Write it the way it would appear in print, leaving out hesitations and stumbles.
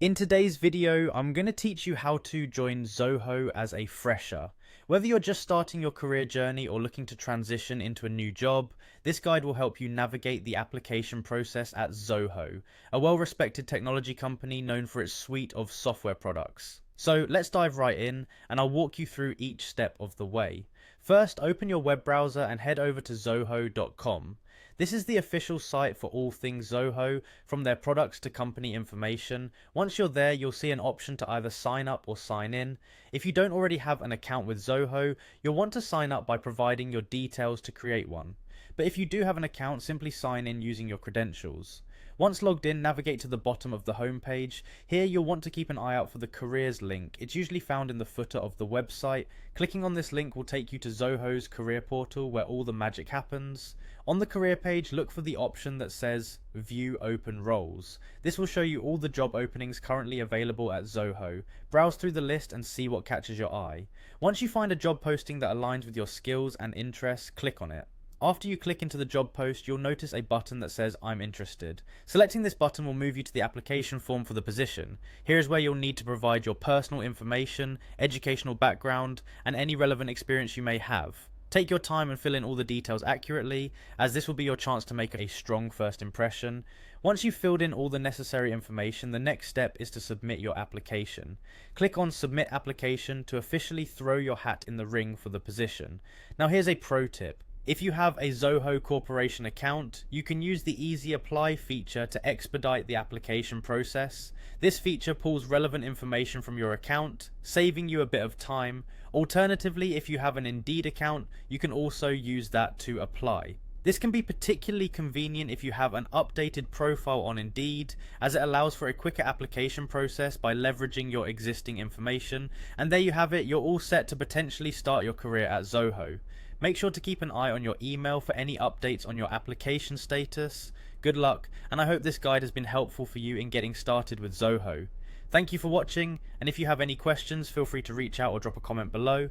In today's video, I'm going to teach you how to join Zoho as a fresher. Whether you're just starting your career journey or looking to transition into a new job, this guide will help you navigate the application process at Zoho, a well-respected technology company known for its suite of software products. So let's dive right in, and I'll walk you through each step of the way. First, open your web browser and head over to zoho.com. This is the official site for all things Zoho, from their products to company information. Once you're there, you'll see an option to either sign up or sign in. If you don't already have an account with Zoho, you'll want to sign up by providing your details to create one. But if you do have an account, simply sign in using your credentials. Once logged in, navigate to the bottom of the home page. Here you'll want to keep an eye out for the careers link. It's usually found in the footer of the website. Clicking on this link will take you to Zoho's career portal where all the magic happens. On the career page, look for the option that says View Open Roles. This will show you all the job openings currently available at Zoho. Browse through the list and see what catches your eye. Once you find a job posting that aligns with your skills and interests, click on it. After you click into the job post, you'll notice a button that says I'm interested. Selecting this button will move you to the application form for the position. Here is where you'll need to provide your personal information, educational background, and any relevant experience you may have. Take your time and fill in all the details accurately, as this will be your chance to make a strong first impression. Once you've filled in all the necessary information, the next step is to submit your application. Click on Submit Application to officially throw your hat in the ring for the position. Now here's a pro tip. If you have a Zoho Corporation account, you can use the Easy Apply feature to expedite the application process. This feature pulls relevant information from your account, saving you a bit of time. Alternatively, if you have an Indeed account, you can also use that to apply. This can be particularly convenient if you have an updated profile on Indeed, as it allows for a quicker application process by leveraging your existing information. And there you have it, you're all set to potentially start your career at Zoho. Make sure to keep an eye on your email for any updates on your application status. Good luck, and I hope this guide has been helpful for you in getting started with Zoho. Thank you for watching, and if you have any questions, feel free to reach out or drop a comment below.